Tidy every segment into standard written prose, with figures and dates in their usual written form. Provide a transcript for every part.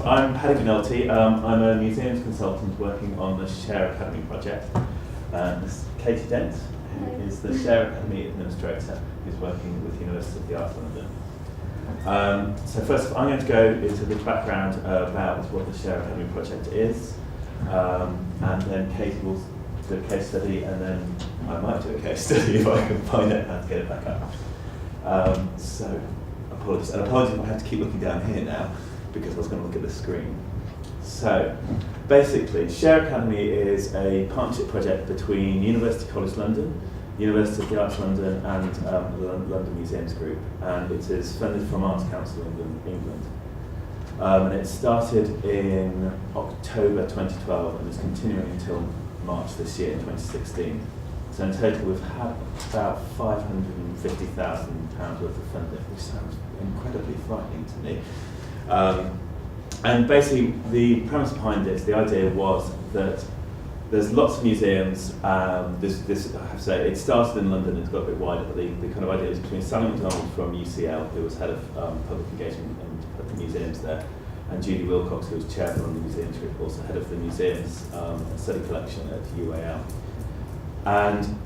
I'm Paddy McNulty. I'm a museums consultant working on the Share Academy project. This is Katie Dent, who is the Share Academy administrator, who's working with the University of the Arts London. So first, I'm going to go into the background about what the Share Academy project is, and then Katie will do a case study, and then I might do a case study if I can find out how to get it back up. So apologies, and apologies if I have to keep looking down here now, because I was going to look at the screen. So, basically, Share Academy is a partnership project between University College London, University of the Arts London, and the London Museums Group, and it is funded from Arts Council England. And it started in October 2012 and is continuing until March this year, 2016. So in total, we've had about £550,000 worth of funding, which sounds incredibly frightening to me. And basically, the premise behind this, the idea was that there's lots of museums. This I have to say, it started in London, it's got a bit wider, but the kind of idea was between Sally McDonald from UCL, who was head of public engagement and museums there, and Judy Wilcox, who was chair of the London Museums Group, also head of the museums study collection at UAL. And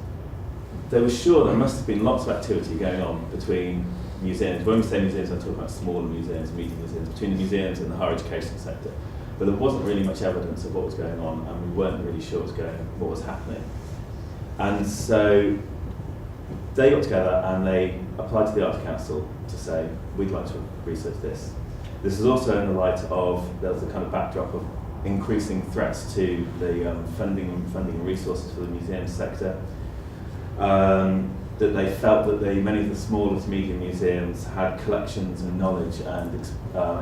they were sure there must have been lots of activity going on between museums. When we say museums, I'm talking about smaller museums, medium museums, between the museums and the higher education sector. But there wasn't really much evidence of what was going on, and we weren't really sure what was happening. And so they got together and they applied to the Arts Council to say, we'd like to research this. This is also in the light of, there was a kind of backdrop of increasing threats to the funding and resources for the museum sector. That they felt that many of the smaller to medium museums had collections and knowledge and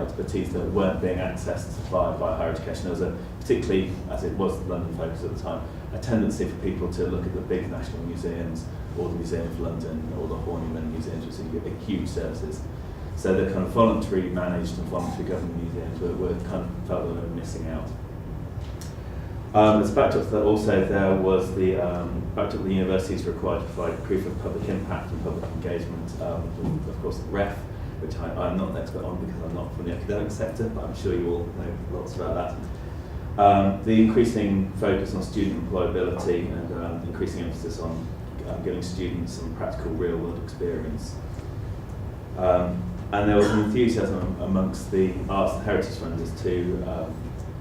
expertise that weren't being accessed by higher education. There was a, particularly, as it was London focus at the time, a tendency for people to look at the big national museums, or the Museum of London, or the Horniman museums, which are huge services. So the kind of voluntary managed and voluntary government museums were kind of felt that they were missing out. As a backdrop to that, also there was the backdrop the universities were required to provide proof of public impact and public engagement, with, of course, the REF, which I'm not an expert on because I'm not from the academic sector, but I'm sure you all know lots about that. The increasing focus on student employability and increasing emphasis on giving students some practical real-world experience. And there was an enthusiasm amongst the arts and heritage funders to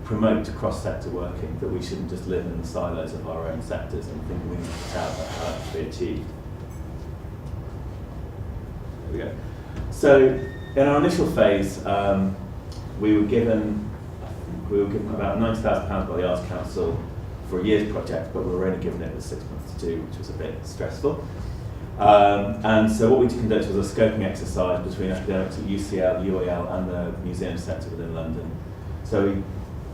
promote cross-sector working, that we shouldn't just live in the silos of our own sectors and think we need to tell how that to be achieved. There we go. So in our initial phase, we were given about £90,000 by the Arts Council for a year's project, but we were only given it with 6 months to do, which was a bit stressful. And so what we conducted was a scoping exercise between academics at UCL, UAL, and the museum sector within London. So we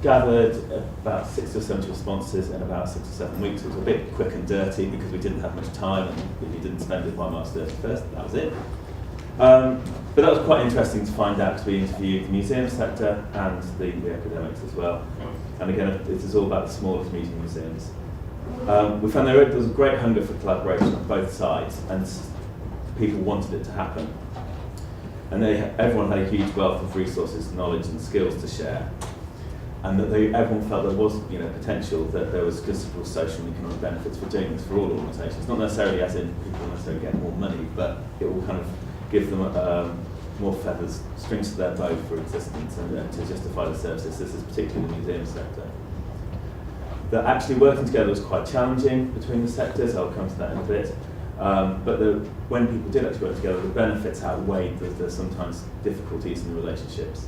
gathered about 60 or 70 responses in about 6 or 7 weeks. It was a bit quick and dirty because we didn't have much time, and if you didn't spend it by March 31st, that was it. But that was quite interesting to find out, because we interviewed the museum sector and the academics as well. And again, it is all about the smaller to medium museums. We found there was a great hunger for collaboration on both sides, and people wanted it to happen. And everyone had a huge wealth of resources, knowledge and skills to share. And that everyone felt there was potential, that there was considerable social and economic benefits for doing this for all organisations. Not necessarily as in people necessarily get more money, but it will kind of give them more feathers, strings to their bow for existence and to justify the services. This is particularly the museum sector. That actually working together was quite challenging between the sectors. I'll come to that in a bit. But when people did actually work together, the benefits outweighed the sometimes difficulties in the relationships.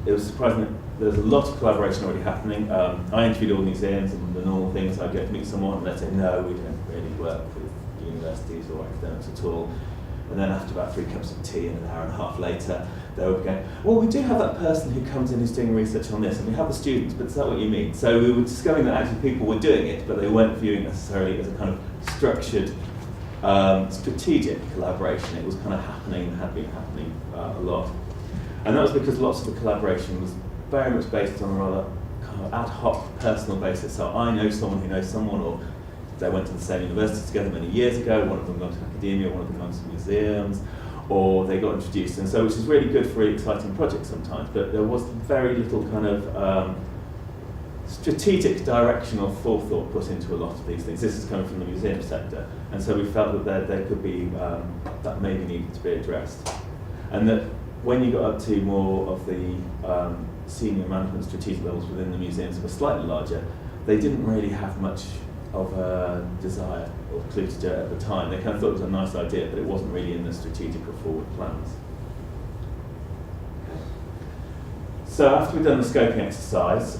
It was surprising that there was a lot of collaboration already happening. I interviewed all museums, and the normal things, I'd go to meet someone and they'd say, no, we don't really work with universities or academics at all. And then after about 3 cups of tea and an hour and a half later, they would go, well, we do have that person who comes in who's doing research on this, and we have the students, but is that what you mean? So we were discovering that actually people were doing it, but they weren't viewing it necessarily as a kind of structured, strategic collaboration. It was kind of happening and had been happening a lot. And that was because lots of the collaboration was very much based on a rather kind of ad hoc personal basis. So I know someone who knows someone, or they went to the same university together many years ago, one of them went to academia, one of them went to museums, or they got introduced, and so which is really good for really exciting projects sometimes, but there was very little kind of strategic direction or forethought put into a lot of these things. This is coming from the museum sector, and so we felt that there could be, that maybe needed to be addressed. And that when you got up to more of the senior management strategic levels within the museums that were slightly larger, they didn't really have much of a desire or clue to do it at the time. They kind of thought it was a nice idea, but it wasn't really in the strategic or forward plans. So after we'd done the scoping exercise,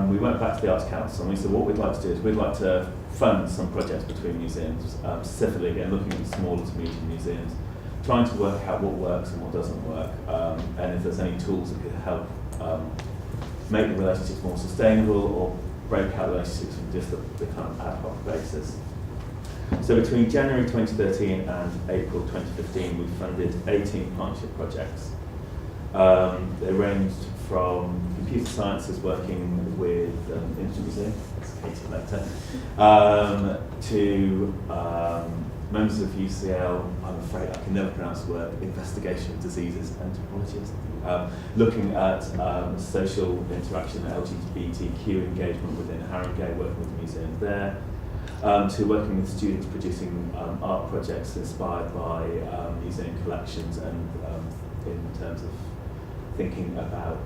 we went back to the Arts Council and we said what we'd like to do is we'd like to fund some projects between museums, specifically again looking at small to medium museums, trying to work out what works and what doesn't work, and if there's any tools that could help make the relationships more sustainable or break out relationships from just the kind of ad hoc basis. So between January 2013 and April 2015, we funded 18 partnership projects. They ranged from computer sciences working with Instrument Museum, that's Katie Lecter, to members of UCL, I'm afraid I can never pronounce the word, investigation of diseases anthropologists, looking at social interaction and LGBTQ engagement within Haringey, working with the museum there, to working with students producing art projects inspired by museum collections and in terms of thinking about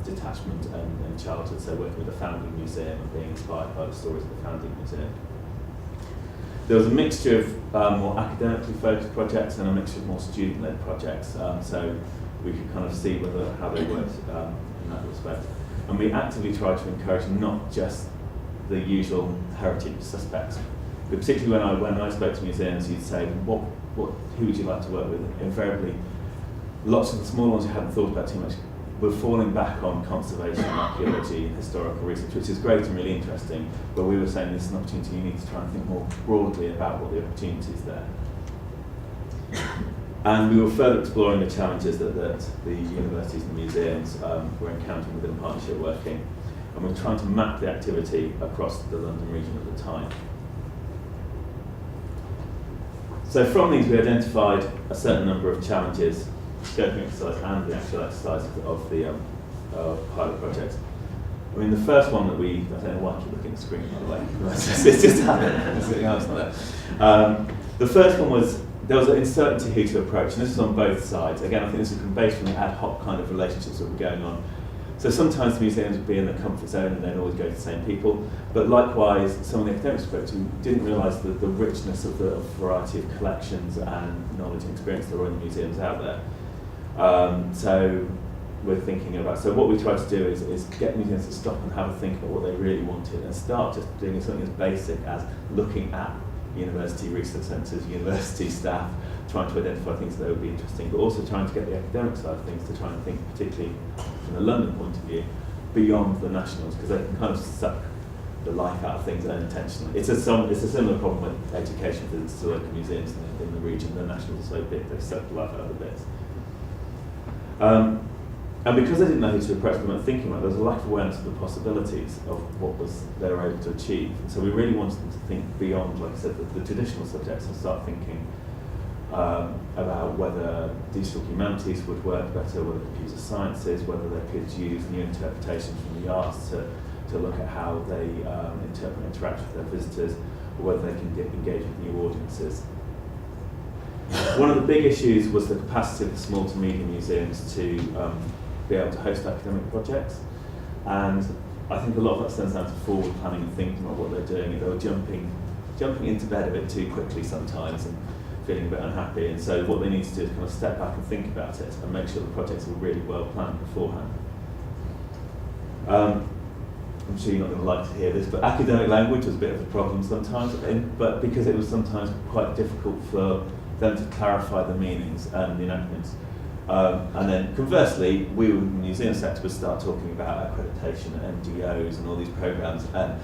detachment and childhood, so working with the founding museum and being inspired by the stories of the founding museum. There was a mixture of more academically focused projects and a mixture of more student-led projects, so we could kind of see how they worked in that respect. And we actively tried to encourage not just the usual heritage suspects, but particularly when I spoke to museums, you'd say, who would you like to work with? Invariably, lots of the small ones you hadn't thought about too much were falling back on conservation, archaeology, and historical research, which is great and really interesting, but we were saying this is an opportunity you need to try and think more broadly about what the opportunities there. And we were further exploring the challenges that the universities and museums were encountering within partnership working, and we were trying to map the activity across the London region at the time. So from these we identified a certain number of challenges, scoping exercise and the actual exercise of the pilot projects. I mean, the first one that I don't know why I keep looking at the screen, by the way, it's just happened, there's something else on there. The first one was, there was an uncertainty who to approach, and this was on both sides. Again, I think this is based on the ad hoc kind of relationships that were going on. So sometimes the museums would be in the comfort zone and they'd always go to the same people, but likewise, some of the academics spoke to didn't realise the richness of the variety of collections and knowledge and experience that were in the museums out there. So we're thinking about, so what we try to do is get museums to stop and have a think about what they really wanted and start just doing something as basic as looking at university research centres, university staff, trying to identify things that would be interesting, but also trying to get the academic side of things to try and think, particularly from the London point of view, beyond the nationals, because they can kind of suck the life out of things unintentionally. It's a similar problem with education visits to local museums in the region. The nationals are so big, they suck the life out of the bits. And because I didn't know who to approach them and thinking about, there was a lack of awareness of the possibilities of what they were able to achieve. And so we really wanted them to think beyond, like I said, the traditional subjects and start thinking about whether digital humanities would work better, whether computer sciences, whether they could use new interpretations from the arts to look at how they interpret and interact with their visitors, or whether they can engage with new audiences. One of the big issues was the capacity of the small to medium museums to be able to host academic projects, and I think a lot of that stems down to forward planning and thinking about what they're doing. They were jumping into bed a bit too quickly sometimes and feeling a bit unhappy, and so what they need to do is kind of step back and think about it and make sure the projects are really well planned beforehand. I'm sure you're not going to like to hear this, but academic language was a bit of a problem sometimes, but because it was sometimes quite difficult for them to clarify the meanings and the enactments. And then conversely, we in the museum sector would start talking about accreditation and NGOs and all these programs, and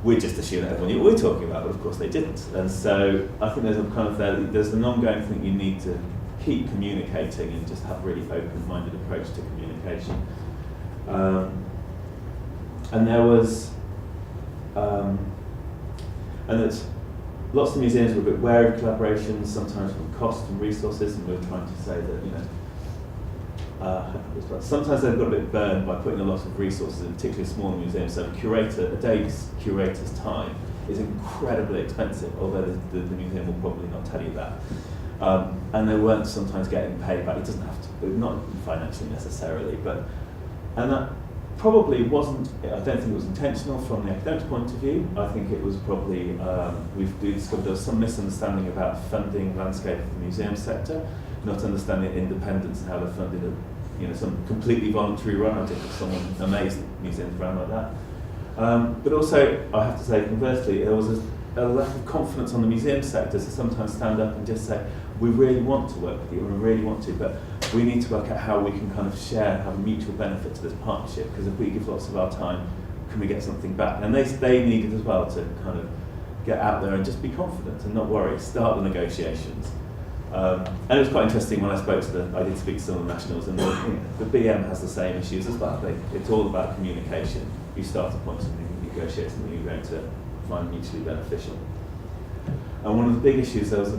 we just assume that everyone knew what we were talking about, but of course they didn't. And so I think there's a kind of there's an ongoing thing you need to keep communicating and just have a really open-minded approach to communication. And there was, and that lots of museums were a bit wary of collaborations, sometimes from cost and resources, and we were trying to say that, sometimes they've got a bit burned by putting a lot of resources in, particularly smaller museums. So a day's curator's time is incredibly expensive, although the museum will probably not tell you that. And they weren't sometimes getting paid back. It doesn't have to, not financially necessarily, and that probably wasn't, I don't think it was intentional from the academic point of view. I think it was probably, we discovered there was some misunderstanding about funding landscape of the museum sector, not understanding independence and how they're funded, some completely voluntary run. I think if someone amazed museums ran like that. But also, I have to say, conversely, there was a lack of confidence on the museum sector to sometimes stand up and just say, we really want to work with you, and we really want to, but we need to work out how we can kind of share, have a mutual benefit to this partnership, because if we give lots of our time, can we get something back? And they needed as well to kind of get out there and just be confident and not worry, start the negotiations. And it was quite interesting when I did speak to some of the nationals, and the BM has the same issues as well. It's all about communication. You start a point something, you negotiate something you're going to find mutually beneficial. And one of the big issues, there was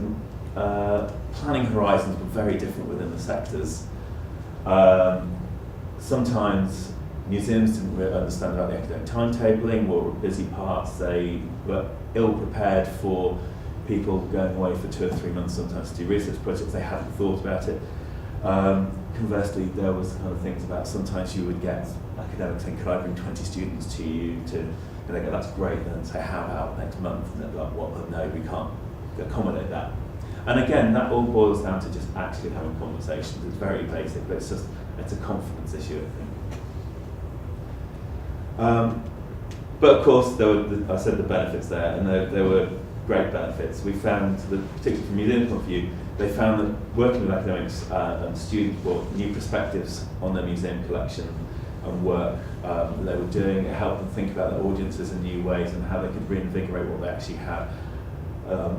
planning horizons were very different within the sectors. Sometimes museums didn't really understand about the academic timetabling, or busy parts. They were ill prepared for people going away for 2 or 3 months sometimes to do research projects. They hadn't thought about it. Conversely, there was kind of things about sometimes you would get academics saying, could I bring 20 students to you and they go, that's great, and then say, how about next month? And they're like, well, no, we can't accommodate that. And again, that all boils down to just actually having conversations. It's very basic, but it's a confidence issue, I think. But of course, there were, I said the benefits there, and there were great benefits. We found, particularly from a museum point of view, they found that working with academics and students brought new perspectives on their museum collection and work that they were doing. It helped them think about their audiences in new ways and how they could reinvigorate what they actually had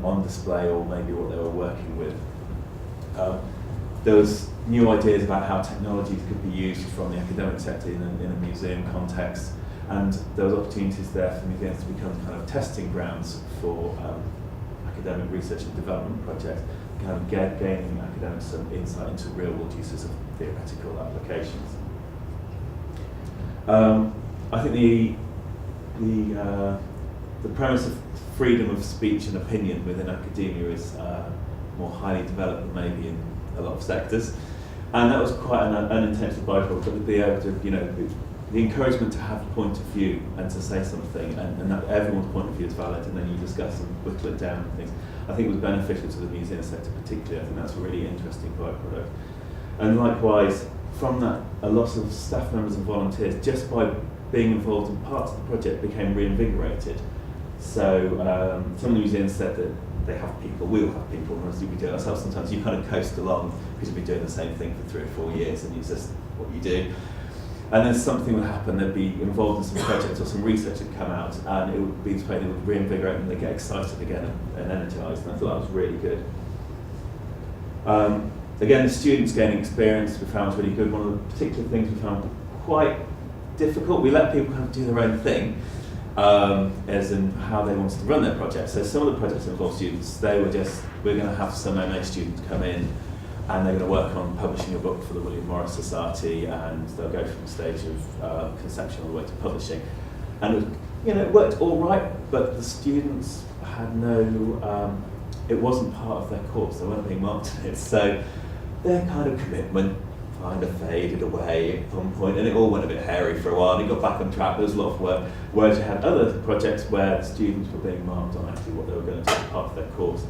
on display, or maybe what they were working with. There was new ideas about how technologies could be used from the academic sector in a museum context, and there was opportunities there for museums to become kind of testing grounds for academic research and development projects, kind of gaining academics some insight into real-world uses of theoretical applications. I think the premise of freedom of speech and opinion within academia is more highly developed than maybe in a lot of sectors, and that was quite an unintentional byproduct. But to be able to, the encouragement to have a point of view and to say something, and that everyone's point of view is valid, and then you discuss and whittle it down and things, I think was beneficial to the museum sector particularly. I think that's a really interesting byproduct. And likewise, from that, a lot of staff members and volunteers, just by being involved in parts of the project, became reinvigorated. So some of the museums said that they have people, we'll have people, and as we do it ourselves sometimes, you kind of coast along because you've been doing the same thing for 3 or 4 years, and it's just what you do. And then something would happen, they'd be involved in some project or some research would come out, and it would be displayed, it would reinvigorate them, they'd get excited again and energised, and I thought that was really good. Again, the students gaining experience we found was really good. One of the particular things we found quite difficult, we let people kind of do their own thing, as in how they wanted to run their projects. So some of the projects involved students, they were just, we're going to have some MA students come in, and they're going to work on publishing a book for the William Morris Society, and they'll go from the stage of conception all the way to publishing. And it worked all right, but the students had no, it wasn't part of their course, they weren't being marked in it. So their kind of commitment kind of faded away at one point, and it all went a bit hairy for a while, and it got back on track. There was a lot of work, whereas you had other projects where the students were being marked on actually what they were going to do as part of their course.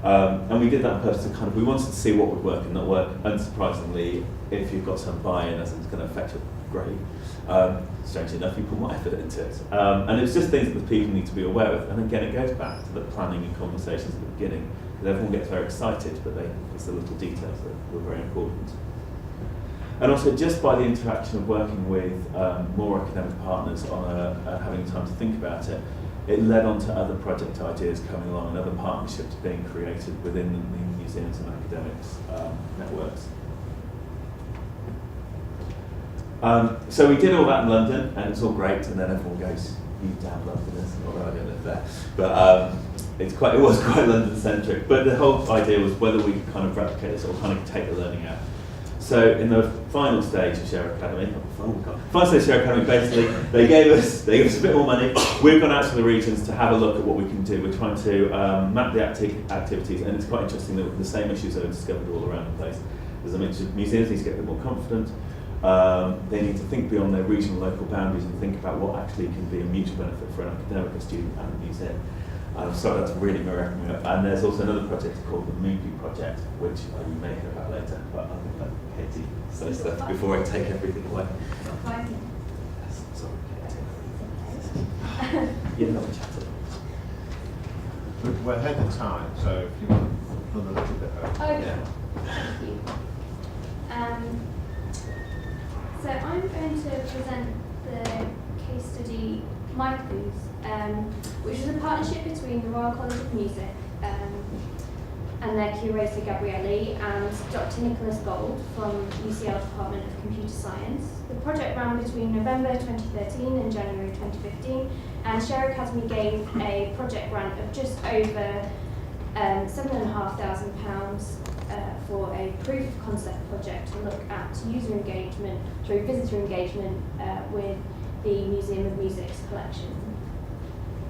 And we did that on purpose to we wanted to see what would work and not work. Unsurprisingly, if you've got some buy-in, as it's going to affect your grade, strangely enough, you put more effort into it. And it's just things that the people need to be aware of. And again, it goes back to the planning and conversations at the beginning, because everyone gets very excited, but it's the little details that were very important. And also, just by the interaction of working with more academic partners on having time to think about it, it led on to other project ideas coming along and other partnerships being created within the museums and academics networks. So we did all that in London, and it's all great, and then everyone goes, you damn Londoners, although I don't live there. But it was quite London centric, but the whole idea was whether we could kind of replicate this or kind of take the learning out. So in the final stage of Share Academy, final stage of Share Academy, basically they gave us a bit more money. We've gone out to the regions to have a look at what we can do. We're trying to map the activities, and it's quite interesting that the same issues are discovered all around the place. There's a mixture of museums need to get a bit more confident. They need to think beyond their regional local boundaries and think about what actually can be a mutual benefit for an academic, a student, and a museum. So that's really wrapping me up. And there's also another project called the Movie Project, which you may hear about later, but I'll let Katie say stuff before I take everything away. Yes, sorry, Katie. You're not chatting. We're ahead of time, so if you want to run a little bit over. Okay, Yeah. thank you. So I'm going to present the case study My Clues, which is a partnership between the Royal College of Music and their curator Gabrielli and Dr. Nicholas Gold from UCL Department of Computer Science. The project ran between November 2013 and January 2015, and Share Academy gave a project grant of just over £7,500 for a proof of concept project to look at user engagement, visitor engagement with the Museum of Music's collection.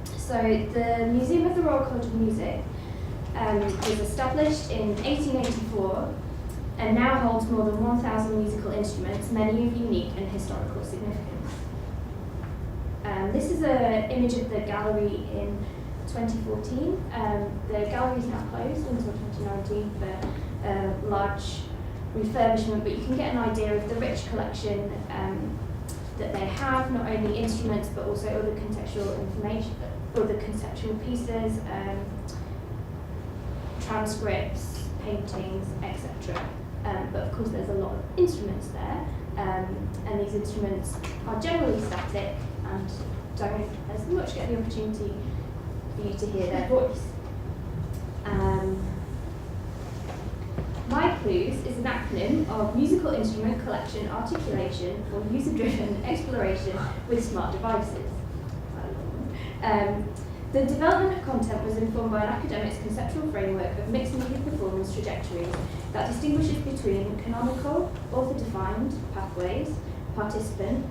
So the Museum of the Royal College of Music was established in 1884 and now holds more than 1,000 musical instruments, many of unique and historical significance. This is an image of the gallery in 2014. The gallery is now closed until 2019 for large refurbishment, but you can get an idea of the rich collection that they have, not only instruments but also other contextual information, other conceptual pieces, transcripts, paintings, etc. But of course there's a lot of instruments there, and these instruments are generally static and don't as much get the opportunity for you to hear their voice. My Clues is an acronym of Musical Instrument Collection Articulation for User-Driven Exploration with Smart Devices. The development of content was informed by an academic's conceptual framework of mixed media performance trajectories that distinguishes between canonical, author-defined pathways, participant,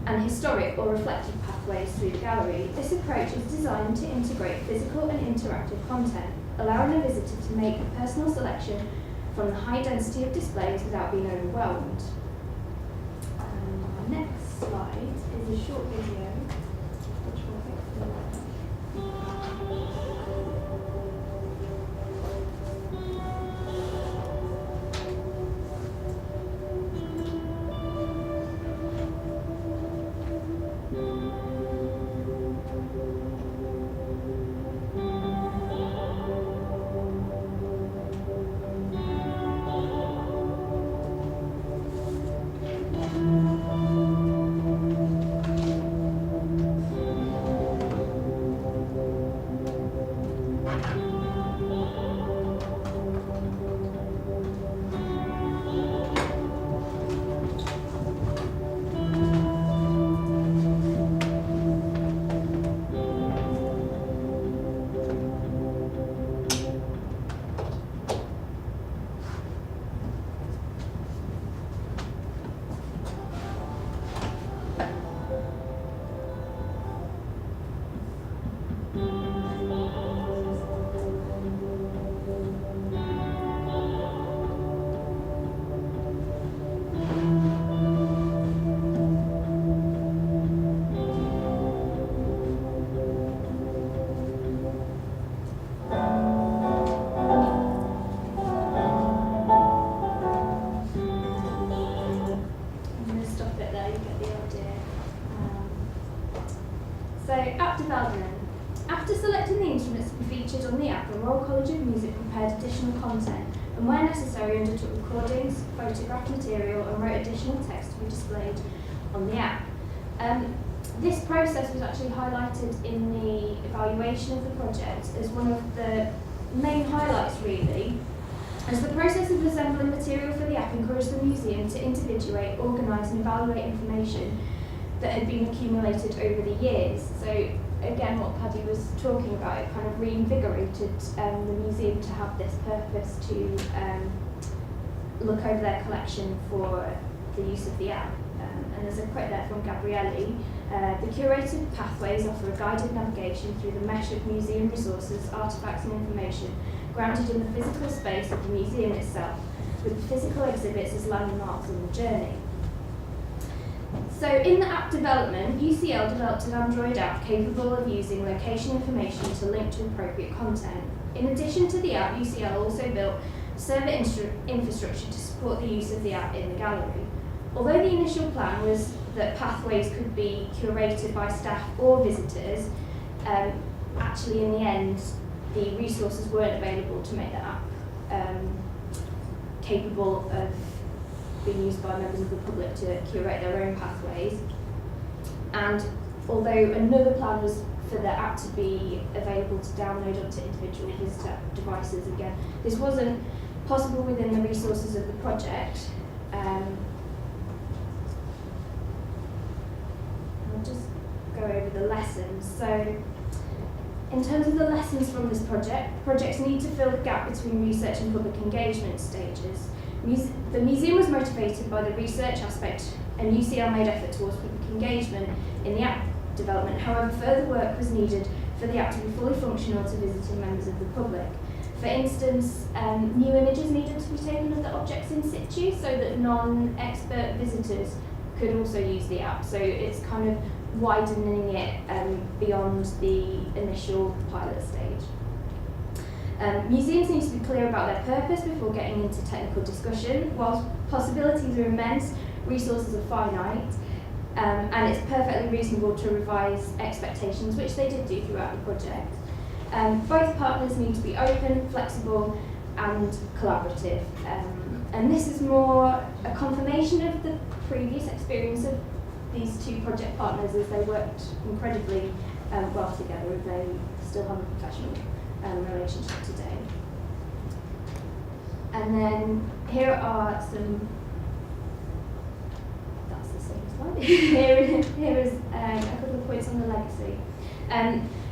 and historic or reflective pathways through the gallery. This approach is designed to integrate physical and interactive content, allowing a visitor to make a personal selection from the high density of displays without being overwhelmed. Our next slide is a short video, which will hopefully work. After selecting the instruments to be featured on the app, the Royal College of Music prepared additional content and where necessary undertook recordings, photographed material and wrote additional text to be displayed on the app. This process was actually highlighted in the evaluation of the project as one of the main highlights really, as the process of assembling material for the app encouraged the museum to individuate, organise and evaluate information that had been accumulated over the years. So again, what Paddy was talking about, it kind of reinvigorated the museum to have this purpose to look over their collection for the use of the app. And there's a quote there from Gabrielli. The curated pathways offer a guided navigation through the mesh of museum resources, artefacts and information grounded in the physical space of the museum itself, with the physical exhibits as landmarks on the journey. So in the app development, UCL developed an Android app capable of using location information to link to appropriate content. In addition to the app, UCL also built server infrastructure to support the use of the app in the gallery. Although the initial plan was that pathways could be curated by staff or visitors, actually in the end the resources weren't available to make the app capable of being used by members of the public to curate their own pathways. And although another plan was for the app to be available to download onto individual visitor devices, again, this wasn't possible within the resources of the project. I'll just go over the lessons. So, in terms of the lessons from this project, projects need to fill the gap between research and public engagement stages. The museum was motivated by the research aspect, and UCL made effort towards public engagement in the app development. However, further work was needed for the app to be fully functional to visiting members of the public. For instance, new images needed to be taken of the objects in situ so that non-expert visitors could also use the app. So it's kind of widening it beyond the initial pilot stage. Museums need to be clear about their purpose before getting into technical discussion. Whilst possibilities are immense, resources are finite, and it's perfectly reasonable to revise expectations, which they did do throughout the project. Both partners need to be open, flexible, and collaborative. And this is more a confirmation of the previous experience of these two project partners, as they worked incredibly well together, and they still have a professional relationship today. And then here are some, that's the same slide. here is a couple of points on the legacy.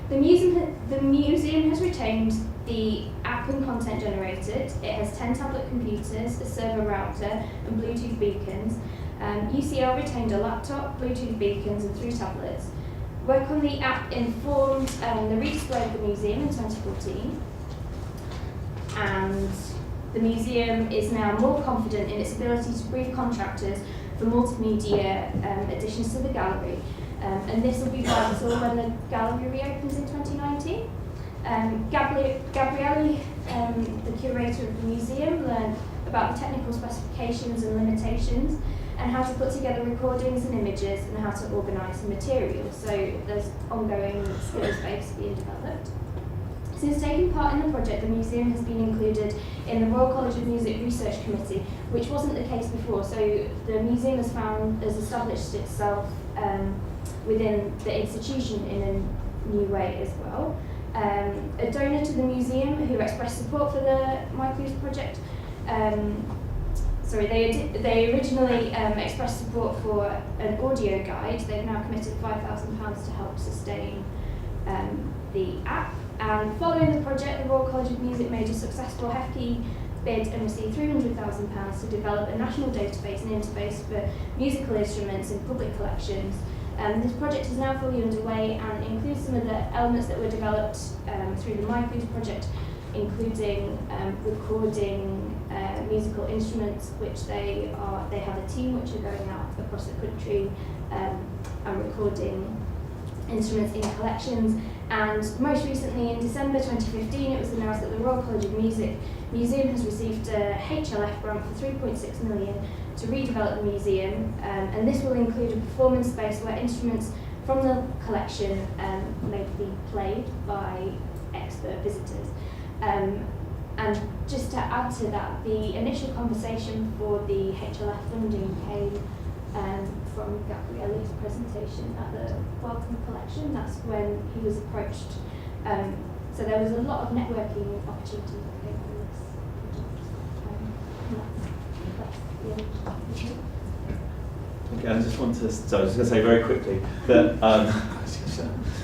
The museum has retained the app and content generated. It has 10 tablet computers, a server router, and Bluetooth beacons. UCL retained a laptop, Bluetooth beacons, and 3 tablets. Work on the app informed the redisplay of the museum in 2014. And the museum is now more confident in its ability to brief contractors for multimedia additions to the gallery. And this will be vital when the gallery reopens in 2019. Gabrielli, the curator of the museum, learned about the technical specifications and limitations, and how to put together recordings and images, and how to organise the materials. So there's ongoing skills base being developed. Since taking part in the project, the museum has been included in the Royal College of Music Research Committee, which wasn't the case before. So the museum has established itself within the institution in a new way as well. A donor to the museum who expressed support for the MyClues project. They originally expressed support for an audio guide. They've now committed £5,000 to help sustain the app. And following the project, the Royal College of Music made a successful HEFCE bid and received £300,000 to develop a national database and interface for musical instruments in public collections. This project is now fully underway and includes some of the elements that were developed through the MyClues project, including recording musical instruments, which they have a team which are going out across the country and recording instruments in collections. And most recently, in December 2015, it was announced that the Royal College of Music Museum has received a HLF grant for £3.6 million to redevelop the museum, and this will include a performance space where instruments from the collection may be played by expert visitors. And just to add to that, the initial conversation for the HLF funding came from Gabrielli's presentation at the Welcome Collection. That's when he was approached. So there was a lot of networking opportunities that came from this project. Okay, I just want to, so I was just going to say very quickly that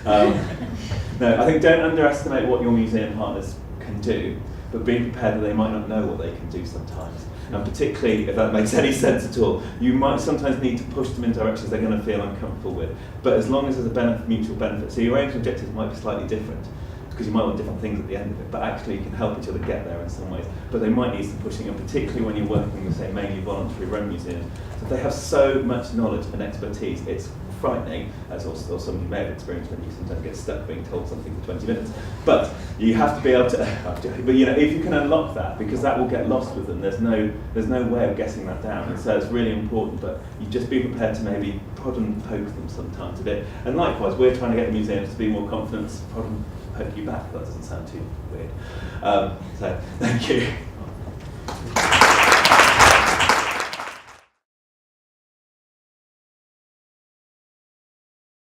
No, I think don't underestimate what your museum partners can do, but be prepared that they might not know what they can do sometimes. And particularly, if that makes any sense at all, you might sometimes need to push them in directions they're going to feel uncomfortable with. But as long as there's a mutual benefit, so your aims and objectives might be slightly different, because you might want different things at the end of it, but actually you can help each other get there in some ways. But they might need some pushing, and particularly when you're working with, say, mainly voluntary run museums, so they have so much knowledge and expertise, it's frightening, as also some of you may have experienced when you sometimes get stuck being told something for 20 minutes. But you have to be able to, but you know, if you can unlock that, because that will get lost with them, there's no way of getting that down. And so it's really important, but you just be prepared to maybe prod and poke them sometimes a bit. And likewise, we're trying to get the museums to be more confident, prod and poke you back. That doesn't sound too weird. So, thank you.